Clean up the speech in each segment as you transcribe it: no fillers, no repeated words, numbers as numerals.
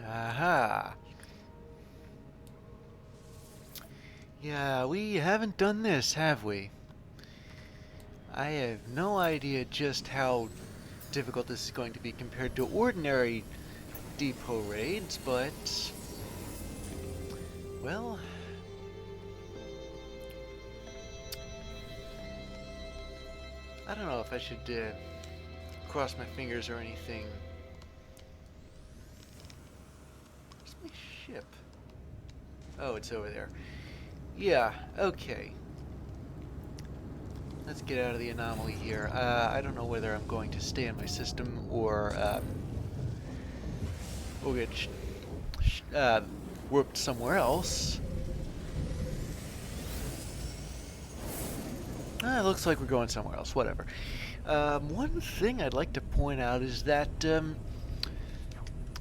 Aha. Yeah, we haven't done this, have we? I have no idea just how difficult this is going to be compared to ordinary depot raids, but... well... I don't know if I should cross my fingers or anything. Where's my ship? Oh, it's over there. Yeah, okay. Let's get out of the anomaly here. I don't know whether I'm going to stay in my system or we'll get warped somewhere else. It looks like we're going somewhere else. Whatever. One thing I'd like to point out is that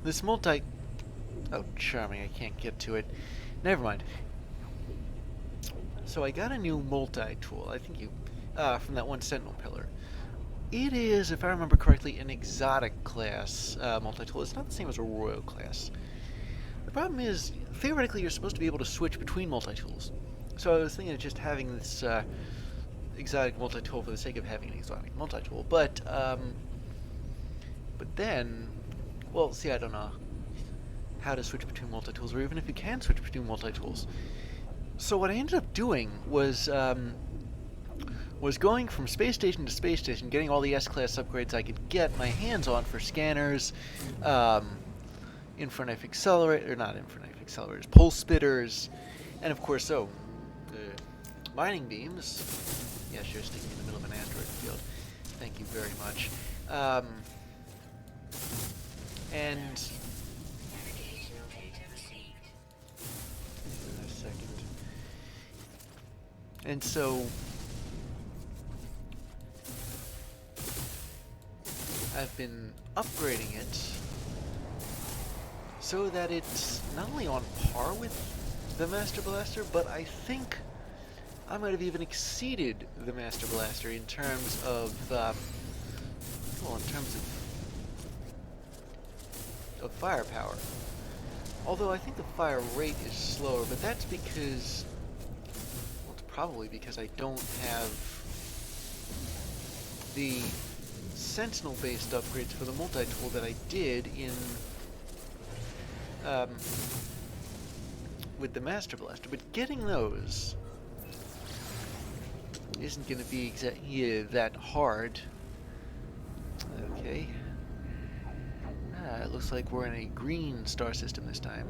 this multi... Oh, charming. I can't get to it. Never mind. So I got a new multi-tool. I think you... from that one Sentinel pillar. It is, if I remember correctly, an exotic class multi-tool. It's not the same as a royal class. The problem is, theoretically, you're supposed to be able to switch between multi-tools. So I was thinking of just having this exotic multi-tool for the sake of having an exotic multi-tool. But then, well, see, I don't know how to switch between multi-tools, or even if you can switch between multi-tools. So what I ended up doing was going from space station to space station, getting all the S-class upgrades I could get my hands on for scanners, infraknife accelerator, not infraknife accelerators, pulse spitters, and of course, the mining beams. Yeah, sure, sticking in the middle of an asteroid field. Thank you very much. And a second. And so I've been upgrading it so that it's not only on par with the Master Blaster, but I think I might have even exceeded the Master Blaster in terms of, well, in terms of firepower. Although I think the fire rate is slower, but that's because, well, it's probably because I don't have the Sentinel-based upgrades for the multi-tool that I did in, with the Master Blaster. But getting those isn't going to be exactly that hard. Okay. It looks like we're in a green star system this time.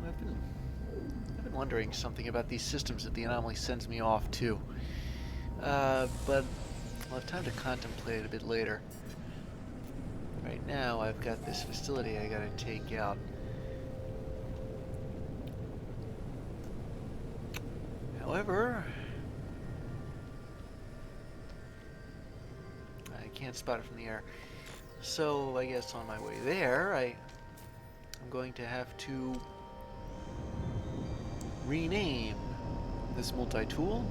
I've been wondering something about these systems that the anomaly sends me off to. But I'll have time to contemplate it a bit later. Right now, I've got this facility I gotta take out. However, I can't spot it from the air. So I guess on my way there, I'm going to have to rename this multi-tool.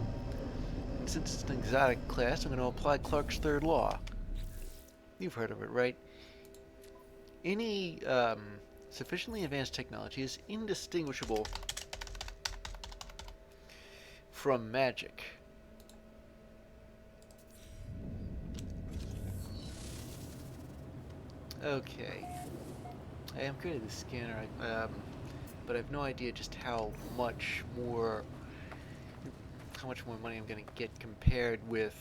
And since it's an exotic class, I'm going to apply Clark's third law. You've heard of it, right? Any sufficiently advanced technology is indistinguishable from magic. Okay. I upgraded the scanner, but I have no idea just how much more money I'm going to get compared with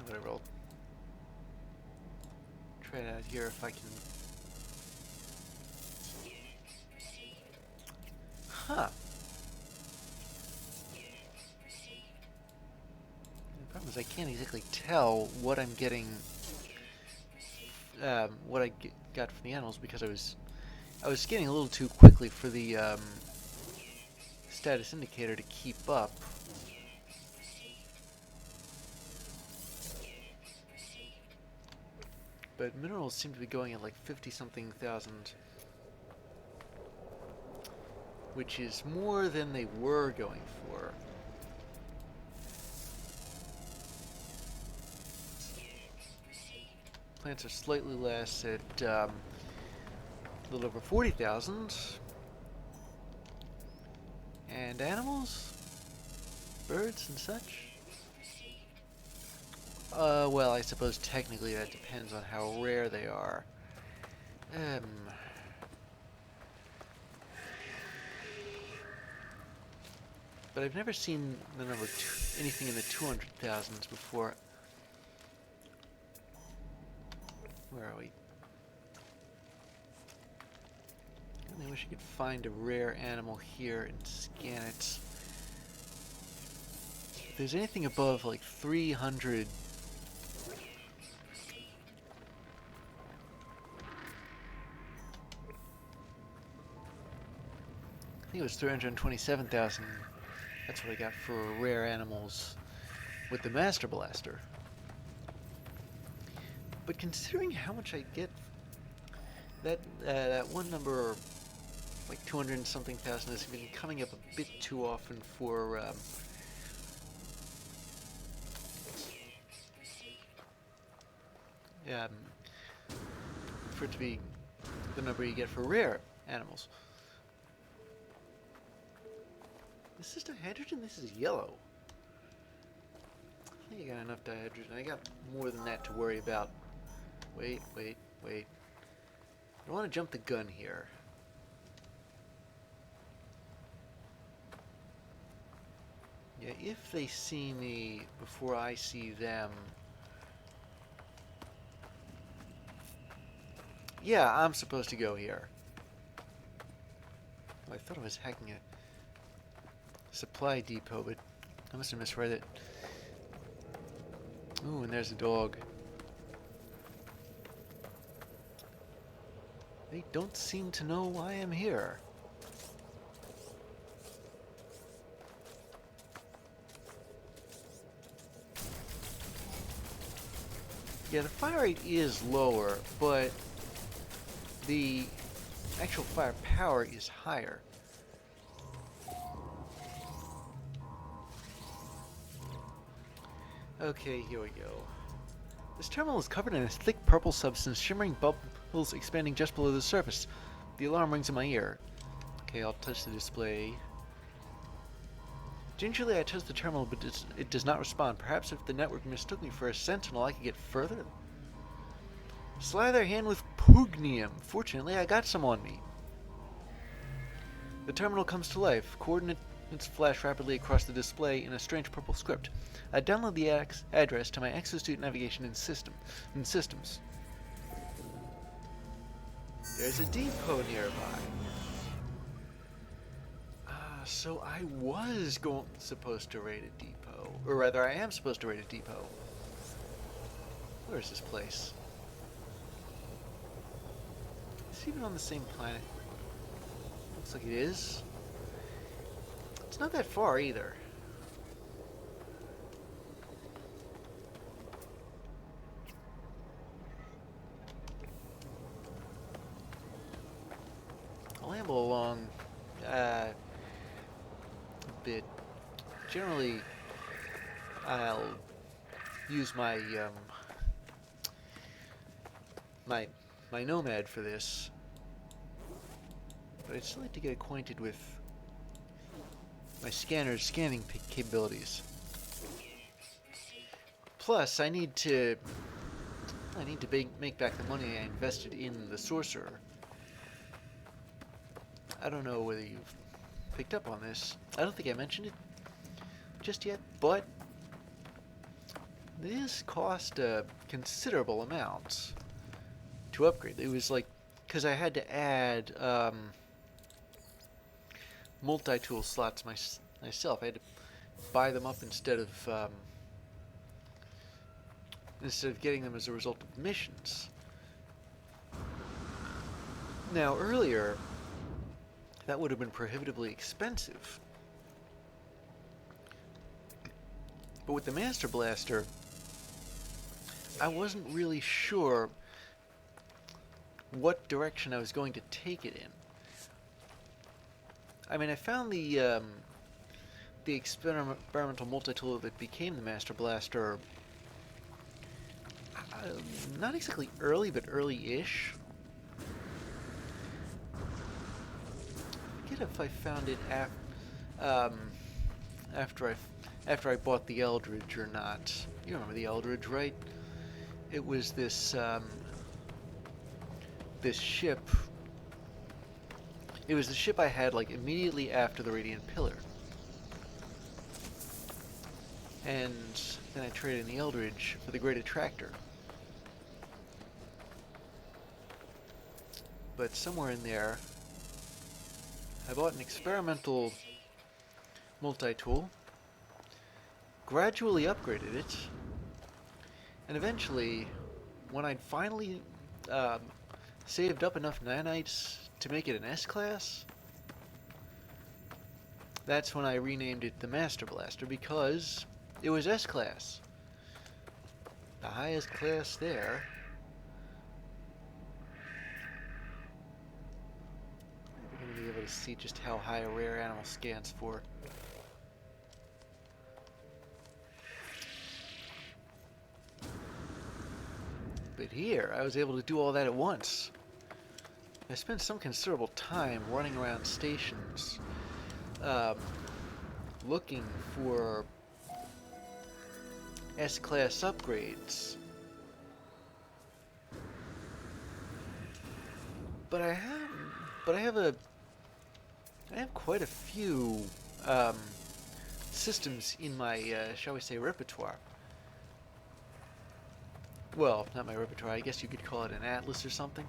whatever. I'll try it out here if I can. Huh. The problem is I can't exactly tell what I'm getting, what I got from the animals, because I was scanning a little too quickly for the status indicator to keep up. But minerals seem to be going at like 50-something thousand, which is more than they were going for. Plants are slightly less at a little over 40,000. And animals? Birds and such? Well, I suppose technically that depends on how rare they are. But I've never seen the number anything in the 200,000s before. Where are we? I wish I could find a rare animal here and scan it. If there's anything above like 300. I think it was 327,000. That's what I got for rare animals with the Master Blaster. But considering how much I get, that one number, like 200 and something thousand, has been coming up a bit too often for it to be the number you get for rare animals. This is dihydrogen, this is yellow. I think I got enough dihydrogen. I got more than that to worry about. Wait. I don't want to jump the gun here. Yeah, if they see me before I see them... Yeah, I'm supposed to go here. Oh, I thought I was hacking a supply depot, but I must have misread it. Ooh, and there's a dog. They don't seem to know why I'm here. Yeah, the fire rate is lower, but the actual firepower is higher. Okay, here we go. This terminal is covered in a thick purple substance, shimmering bubbles expanding just below the surface. The alarm rings in my ear. Okay, I'll touch the display. Gingerly, I touch the terminal, but it does not respond. Perhaps if the network mistook me for a sentinel, I could get further. Slather hand with pugnium. Fortunately, I got some on me. The terminal comes to life. Coordinates flash rapidly across the display in a strange purple script. I download the address to my exosuit navigation in systems. There's a depot nearby. So I was supposed to raid a depot. Or rather, I am supposed to raid a depot. Where is this place? Is it even on the same planet? Looks like it is. It's not that far either. I'll amble along a bit. Generally, I'll use my my nomad for this, but I'd still like to get acquainted with my scanner's scanning capabilities. Plus, I need to make back the money I invested in the sorcerer. I don't know whether you've picked up on this. I don't think I mentioned it just yet, but this cost a considerable amount to upgrade. It was like, because I had to add multi-tool slots myself. I had to buy them up instead of getting them as a result of missions. Now, earlier, that would have been prohibitively expensive. But with the Master Blaster, I wasn't really sure what direction I was going to take it in. I mean, I found the experimental multi-tool that became the Master Blaster not exactly early, but early-ish. I forget if I found it after I bought the Eldridge or not. You remember the Eldridge, right? It was this this ship. It was the ship I had like immediately after the Radiant Pillar. And then I traded in the Eldridge for the Great Attractor. But somewhere in there, I bought an experimental multi-tool, gradually upgraded it, and eventually, when I'd finally saved up enough nanites to make it an S-Class, that's when I renamed it the Master Blaster, because it was S-Class. The highest class there. We're going to be able to see just how high a rare animal scans for. But here, I was able to do all that at once. I spent some considerable time running around stations, looking for S-Class upgrades. But I have quite a few systems in my, shall we say, repertoire. Well, not my repertoire, I guess you could call it an atlas or something.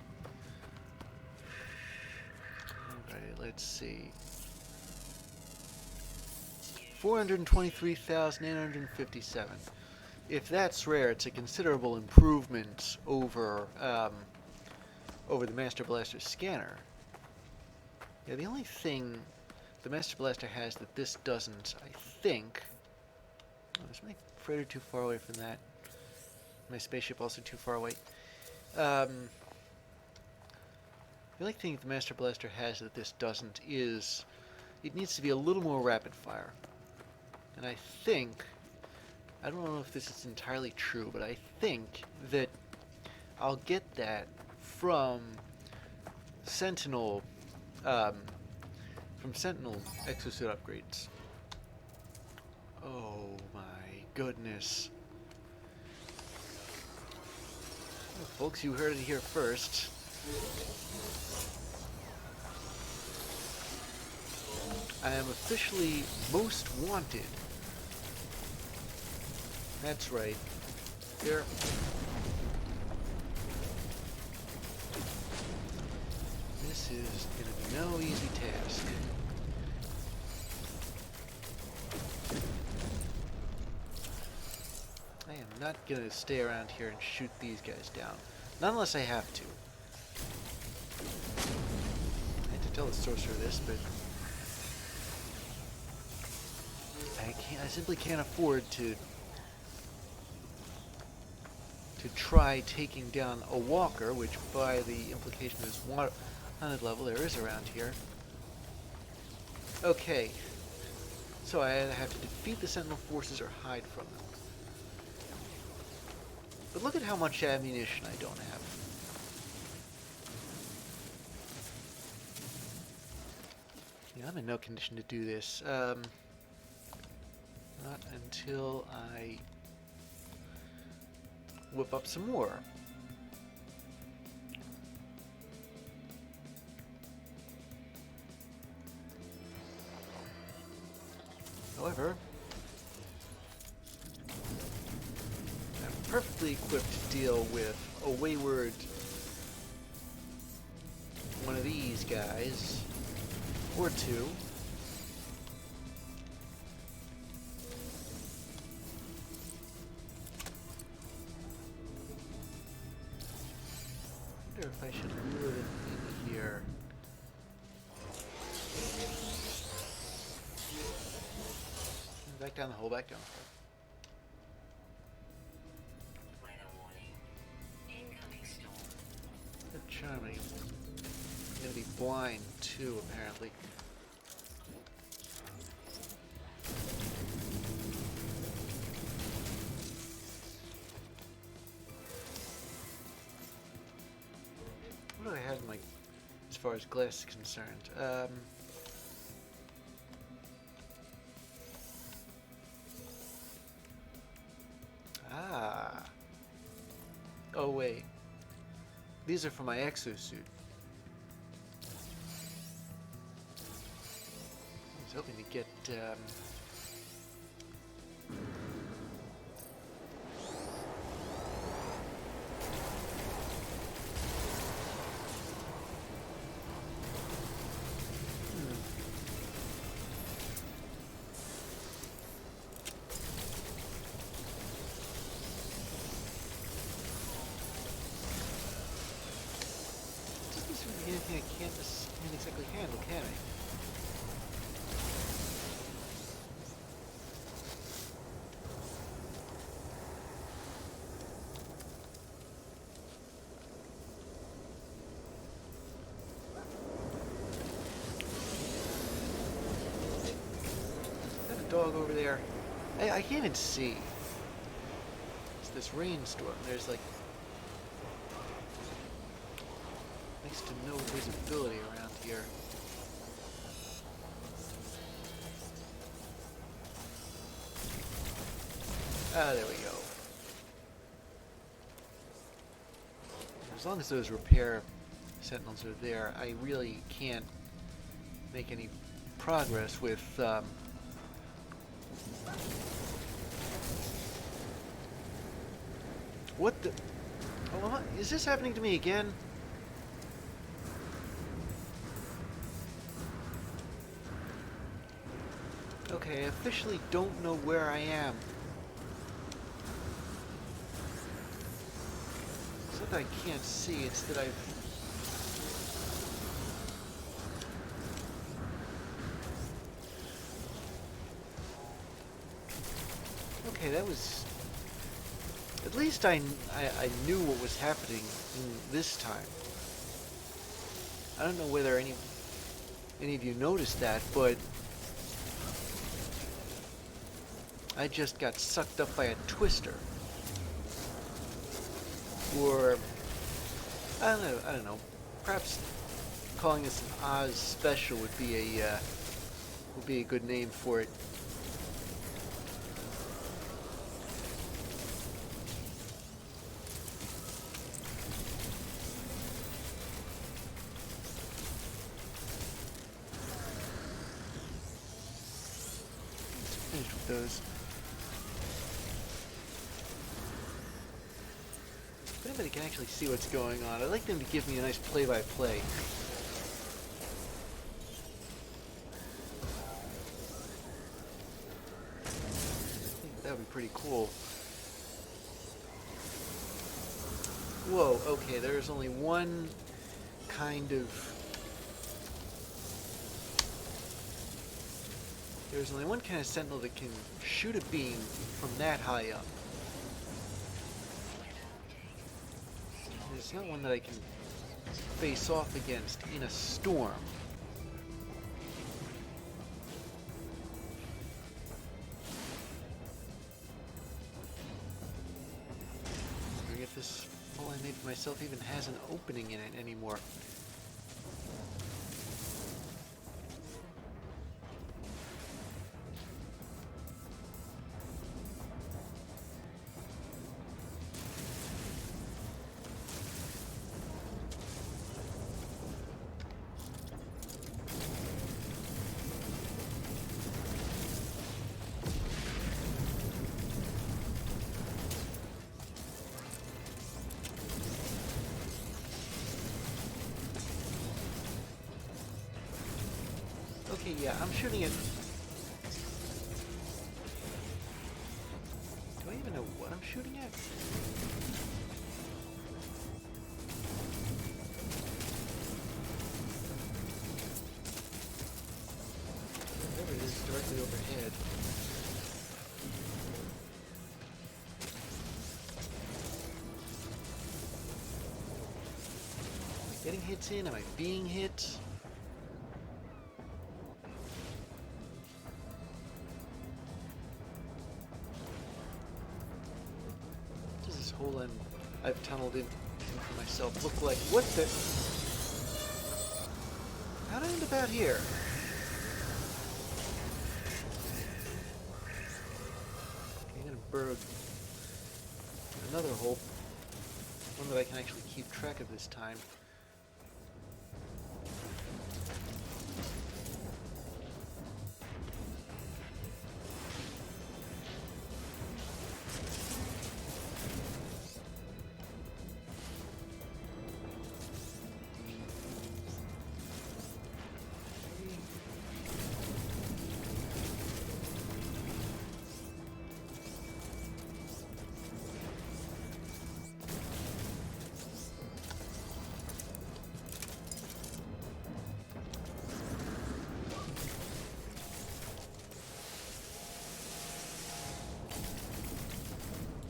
Alright, let's see. 423,857. If that's rare, it's a considerable improvement over over the Master Blaster scanner. Yeah, the only thing the Master Blaster has that this doesn't, I think... Oh, is my freighter too far away from that? My spaceship also too far away? The only thing the Master Blaster has that this doesn't is it needs to be a little more rapid fire. And I think, I don't know if this is entirely true, but I think that I'll get that from Sentinel exosuit upgrades. Oh my goodness. Well, folks, you heard it here first. I am officially most wanted. That's right. Here. This is going to be no easy task. I am not going to stay around here and shoot these guys down. Not unless I have to. I had to tell the sorcerer this, but I simply can't afford to try taking down a walker, which by the implication of this 100 level there is around here. Okay, so I either have to defeat the Sentinel forces or hide from them. But look at how much ammunition I don't have. Yeah, I'm in no condition to do this. Not until I whip up some more. However, I'm perfectly equipped to deal with a wayward one of these guys, or two. I wonder if I should lure them in here. Back down the hole, back down the hole. They're charming. I'm gonna be blind too, apparently. as far as glass is concerned. Oh wait. These are for my exosuit. I was hoping to get, anything I can't exactly handle, can I? Is that a dog over there? I can't even see. It's this rainstorm. There's like next to no visibility around here. Ah, there we go. As long as those repair sentinels are there, I really can't make any progress with what the? Oh, is this happening to me again? Okay, I officially don't know where I am. It's not that I can't see, it's that I've... Okay, that was... At least I knew what was happening this time. I don't know whether any of you noticed that, but I just got sucked up by a twister. Or I don't know. Perhaps calling this an Oz special would be a good name for it. Let's finish with those. If anybody can actually see what's going on, I'd like them to give me a nice play-by-play. I think that would be pretty cool. Whoa, okay, there's only one kind of... There's only one kind of sentinel that can shoot a beam from that high up. There's not one that I can face off against in a storm. I wonder if this hole I made for myself even has an opening in it anymore. Okay, yeah, I'm shooting it. Do I even know what I'm shooting at? Whatever it is, directly overhead. Am I getting hits in? Am I being hit? Hole I've tunneled in for myself look like. What the? Round about here. Okay, I'm gonna burrow another hole. One that I can actually keep track of this time.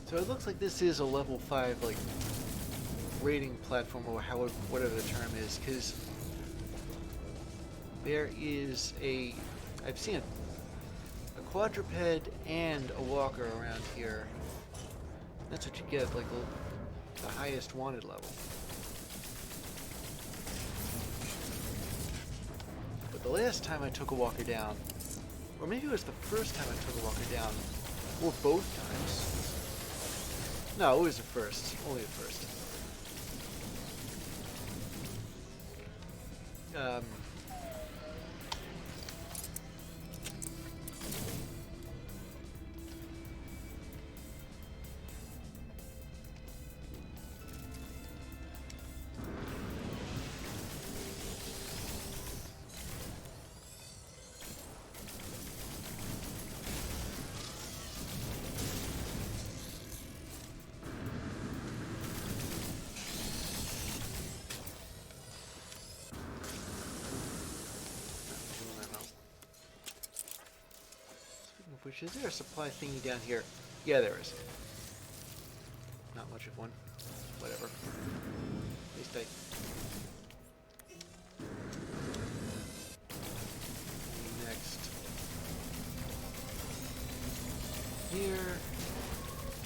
So it looks like this is a level 5, like, rating platform, or however, whatever the term is, because there is I've seen a quadruped and a walker around here. That's what you get, like, the highest wanted level. But the last time I took a walker down, or maybe it was the first time I took a walker down, or both times. No, it was the first. Only the first. Which is there a supply thingy down here? Yeah, there is. Not much of one. Whatever. At least I... Next. Here.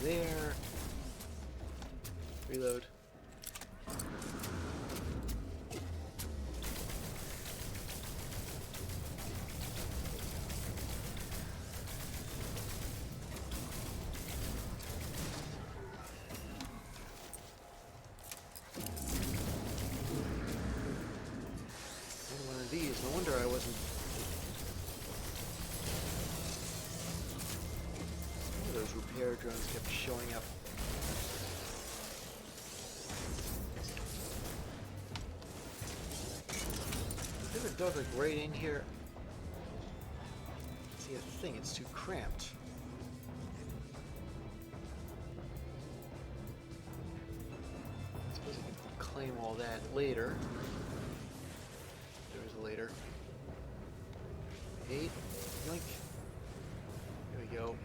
There. Reload. These. No wonder I wasn't... Those repair drones kept showing up. If I dug like right in here... See a thing, it's too cramped. I suppose I can claim all that later. Later. 8. Yoink. There we go.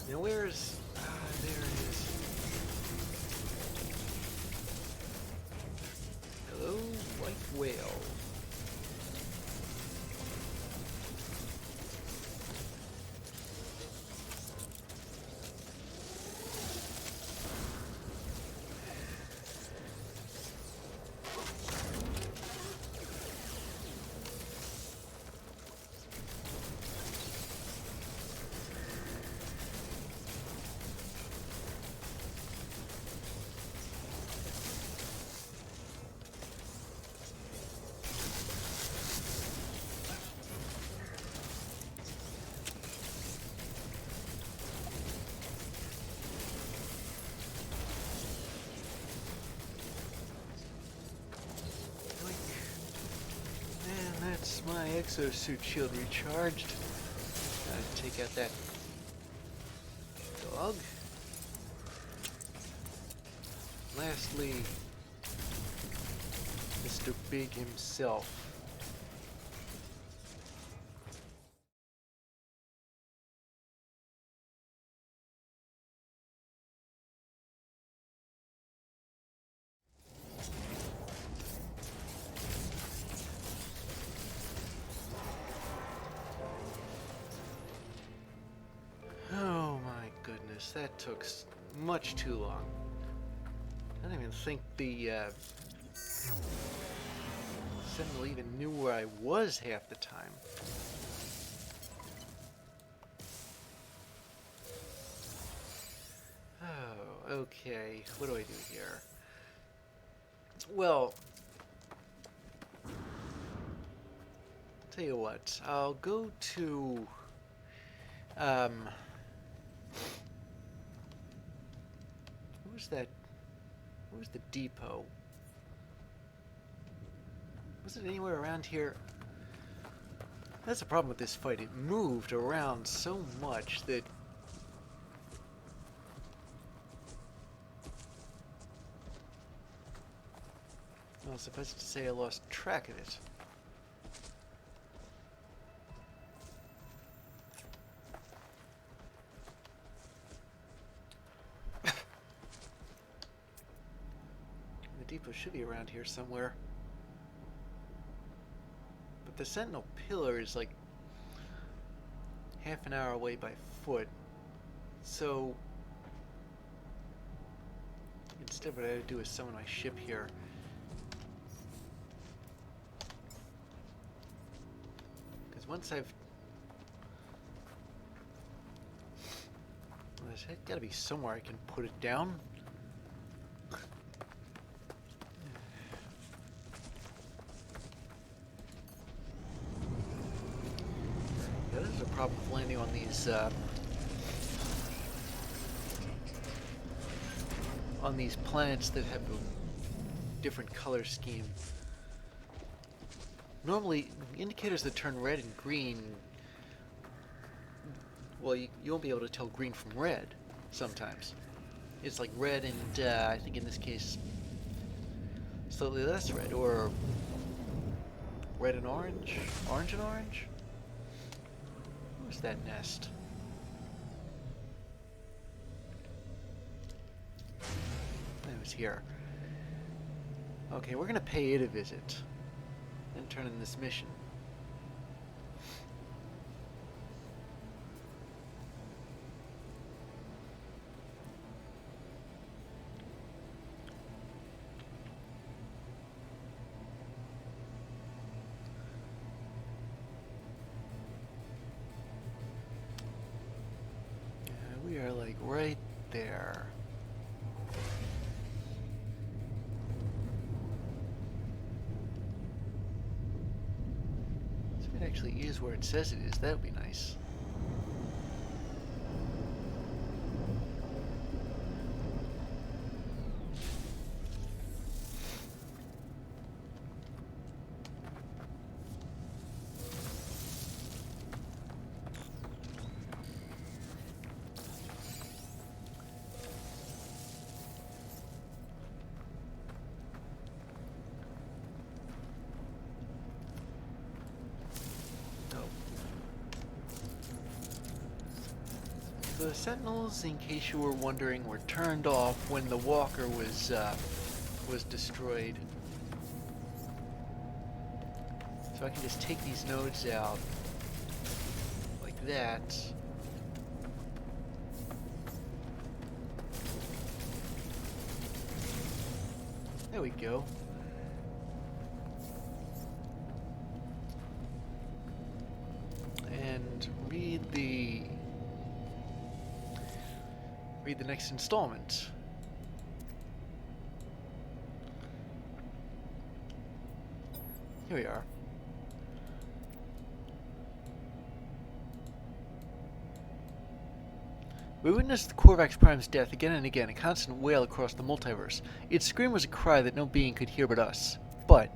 Now where's... there it is. Hello, white whale. My exosuit shield recharged. Gotta take out that dog. Lastly, Mr. Big himself. That took much too long. I don't even think the Sentinel even knew where I was half the time. Oh, okay. What do I do here? Well, tell you what. I'll go to what was that? What was the depot? Was it anywhere around here? That's the problem with this fight. It moved around so much that... Well, suffice it to say I lost track of it. The depot should be around here somewhere. The Sentinel Pillar is like half an hour away by foot, so instead what I would do is summon my ship here. Because once I've... Well, there's gotta be somewhere I can put it down. That is a problem with landing on these planets that have a different color scheme. Normally, indicators that turn red and green, well, you won't be able to tell green from red sometimes. It's like red and, I think in this case, slightly less red, or red and orange? Orange and orange? Where's that nest? It was here. Okay, we're gonna pay it a visit and turn in this mission. We are like right there. So it actually is where it says it is. That would be nice. The Sentinels, in case you were wondering, were turned off when the walker was destroyed. So I can just take these nodes out like that. There we go. And read the next installment. Here we are. We witnessed the Korvax Prime's death again and again, a constant wail across the multiverse. Its scream was a cry that no being could hear but us. But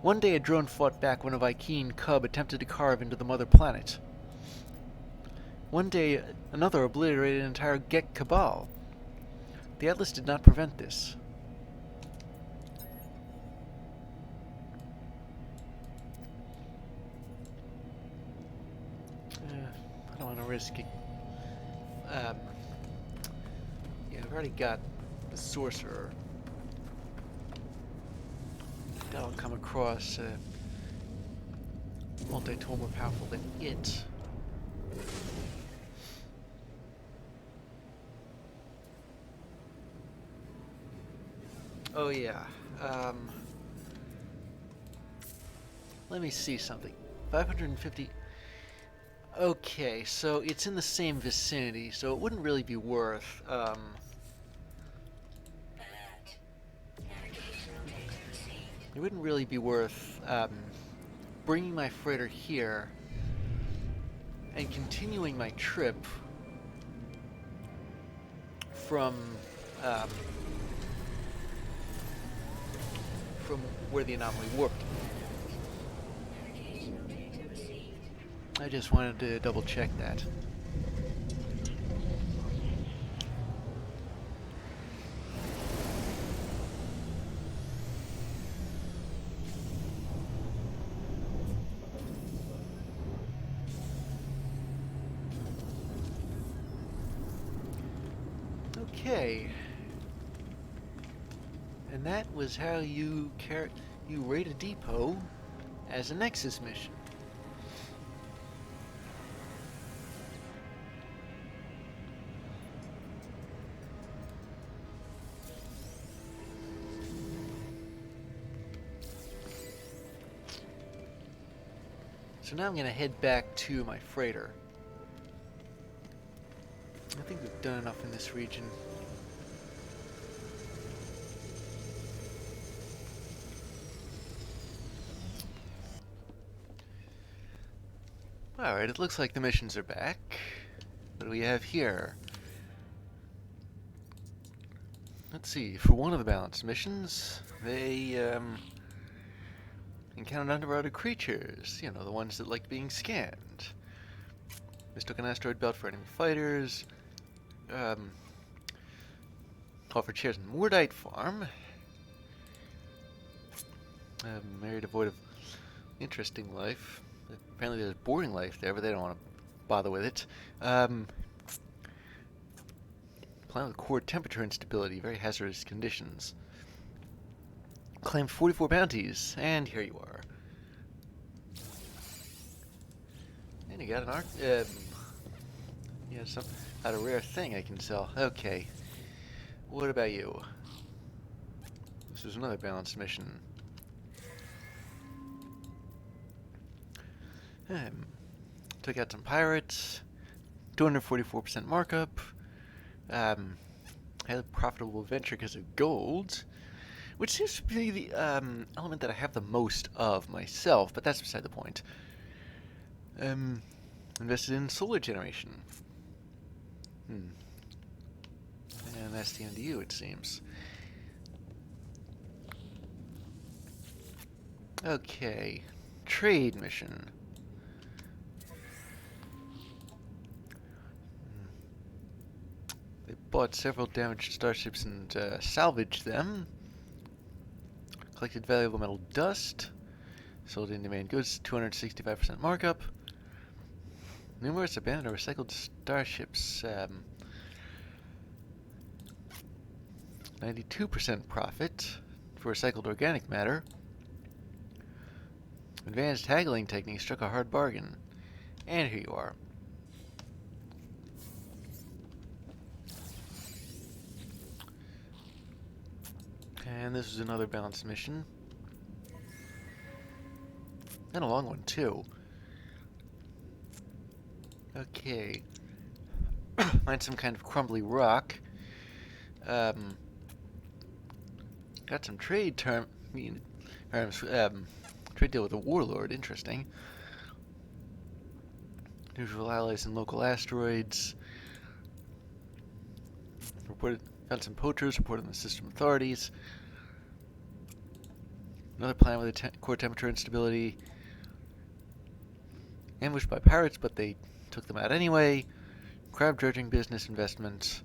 one day a drone fought back when a Vy'keen cub attempted to carve into the mother planet. One day, another obliterated an entire Gek cabal. The Atlas did not prevent this. I don't want to risk it. Yeah, I've already got the Sorcerer. That'll come across a multi-tool more powerful than it. Oh yeah, Let me see something. 550. Okay, so it's in the same vicinity, so it wouldn't really be worth. It wouldn't really be worth bringing my freighter here and continuing my trip from um, from where the anomaly warped. I just wanted to double check that. Okay. And that was how you raid a depot as a Nexus mission. So now I'm going to head back to my freighter. I think we've done enough in this region. Alright, it looks like the missions are back. What do we have here? Let's see, for one of the balanced missions, they encountered underwater creatures. You know, the ones that like being scanned. Mistook an asteroid belt for enemy fighters. Offered shares in Mordite Farm. Married devoid of interesting life. Apparently there's boring life there, but they don't want to bother with it. Planet with core temperature instability, very hazardous conditions. Claimed 44 bounties, and here you are. And you got an a rare thing I can sell. Okay. What about you? This is another balanced mission. Took out some pirates. 244% markup. Had a profitable venture because of gold, which seems to be the element that I have the most of myself, but that's beside the point. Invested in solar generation. And that's the end of you, it seems. Okay. Trade mission. They bought several damaged starships and salvaged them. Collected valuable metal dust. Sold in-demand goods, 265% markup. Numerous abandoned or recycled starships. 92% profit for recycled organic matter. Advanced haggling technique struck a hard bargain. And here you are. And this is another balanced mission. And a long one, too. Okay. Find some kind of crumbly rock. Got some trade terms. Trade deal with a warlord. Interesting. Neutral allies and local asteroids. Found some poachers. Reported the system authorities. Another planet with a core temperature instability. Ambushed by pirates, but they took them out anyway. Crab dredging business investments.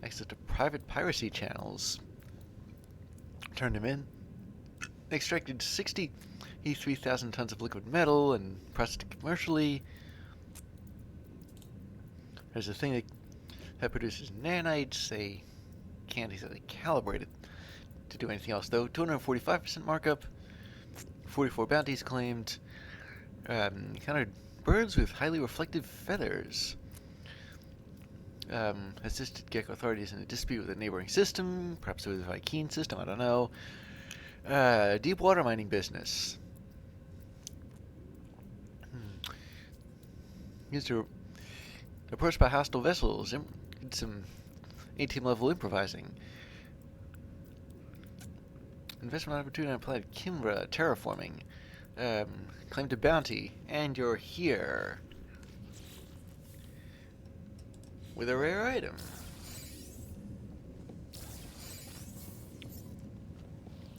Access to private piracy channels. Turned him in. Extracted 63,000 tons of liquid metal and processed it commercially. There's a thing that produces nanites. They can't easily calibrate it to do anything else, though. 245% markup. 44 bounties claimed. Encountered birds with highly reflective feathers. Assisted Gecko authorities in a dispute with a neighboring system, perhaps with the Viking system, I don't know. Deep water mining business. Used to approached by hostile vessels. Did some 18 level improvising. Investment opportunity applied Kimbra terraforming. Claimed a bounty, and you're here with a rare item.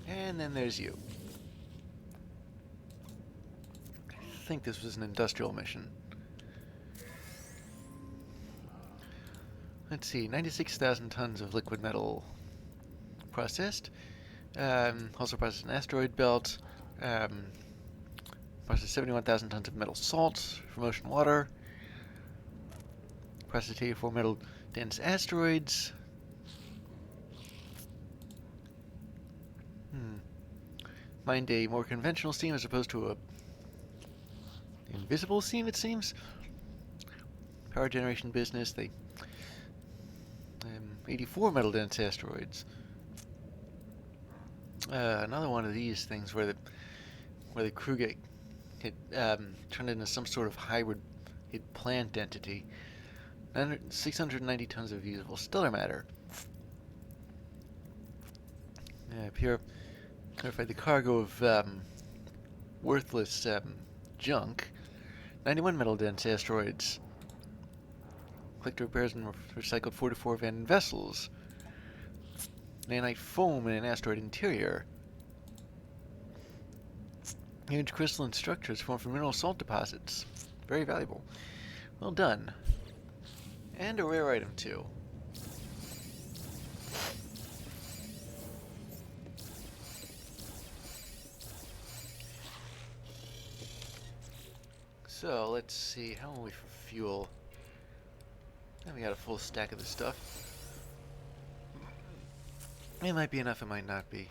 And then there's you. I think this was an industrial mission. Let's see, 96,000 tons of liquid metal processed. Also processed an asteroid belt. Processed 71,000 tons of metal salt from ocean water. Processed 84 metal dense asteroids. Mined a more conventional seam as opposed to a invisible seam, it seems. Power generation business. They 84 metal dense asteroids. Another one of these things where the crew get turned into some sort of hybrid plant entity. 690 tons of usable stellar matter. Purified the cargo of worthless junk. 91 metal dense asteroids. Collected repairs and recycled 44 abandoned vessels. Nanite foam in an asteroid interior. Huge crystalline structures formed from mineral salt deposits. Very valuable. Well done. And a rare item, too. So, let's see. How are we for fuel? And we got a full stack of this stuff. It might be enough, it might not be.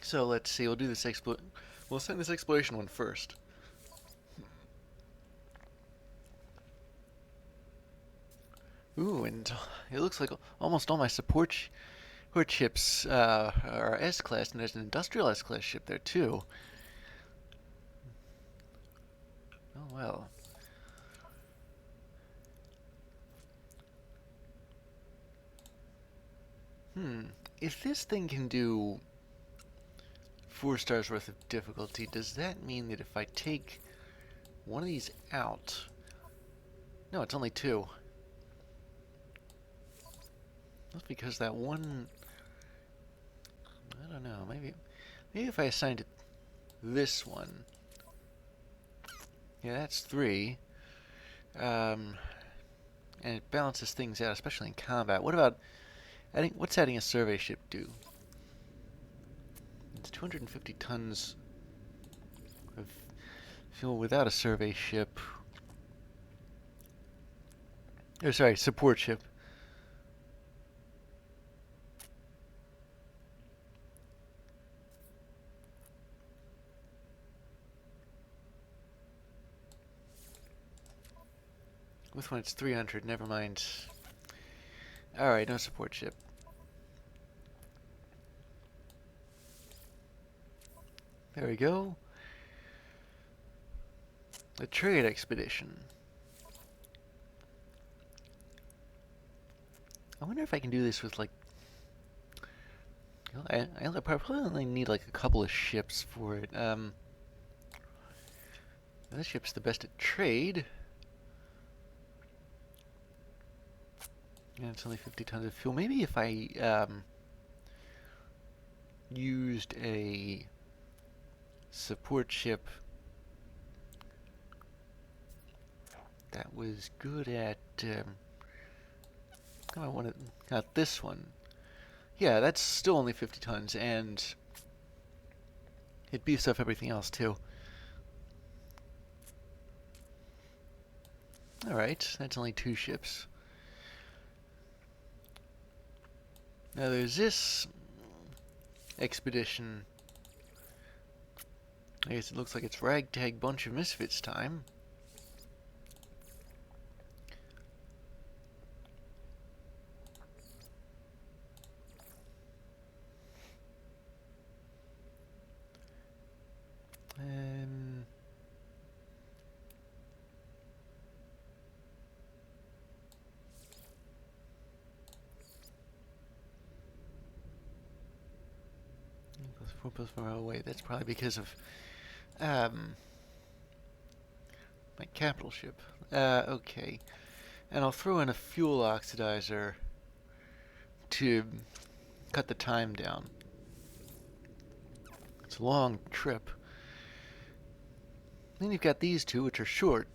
So let's see, we'll do this we'll send this exploration one first. Ooh, and it looks like almost all my support ships are S-class, and there's an industrial S-class ship there too. Oh well. If this thing can do 4 stars worth of difficulty, does that mean that if I take one of these out... No, it's only 2. That's because that one... I don't know, maybe if I assigned it this one... Yeah, that's 3. And it balances things out, especially in combat. What about... what's adding a survey ship do? It's 250 tons of fuel without a survey ship. Oh, sorry, support ship. With one it's 300, never mind. Alright, no support ship. There we go. The trade expedition. I wonder if I can do this with, like... I probably only need, like, a couple of ships for it. This ship's the best at trade. And it's only 50 tons of fuel. Maybe if I, used a support ship that was good at, I want to, not this one. Yeah, that's still only 50 tons, and it beefs up everything else, too. Alright, that's only 2 ships. Now there's this expedition. I guess it looks like it's ragtag bunch of misfits time. 4 plus 4 away. That's probably because of my capital ship. Okay. And I'll throw in a fuel oxidizer to cut the time down. It's a long trip. Then you've got these two, which are short.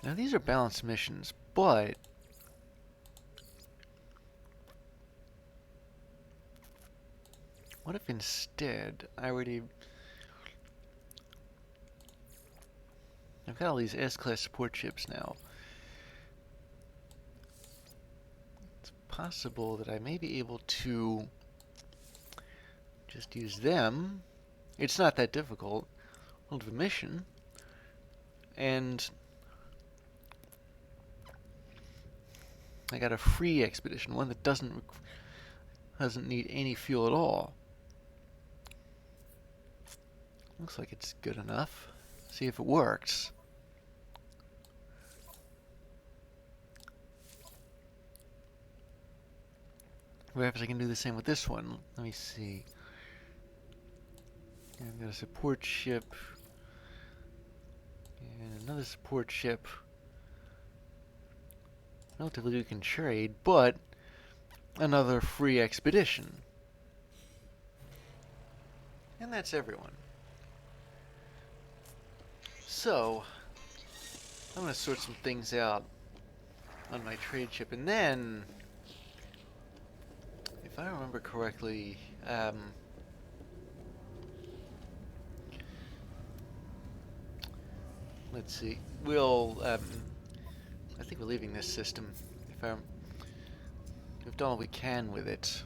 Now these are balanced missions, but what if instead I've got all these S-class support ships now. It's possible that I may be able to just use them. It's not that difficult. Hold of a mission. And I got a free expedition, one that doesn't need any fuel at all. Looks like it's good enough. See if it works. Perhaps I can do the same with this one. Let me see. I've got a support ship. And another support ship. Relatively we can trade, but another free expedition. And that's everyone. So, I'm going to sort some things out on my trade ship, and then, if I remember correctly, let's see, I think we're leaving this system. We've done all we can with it.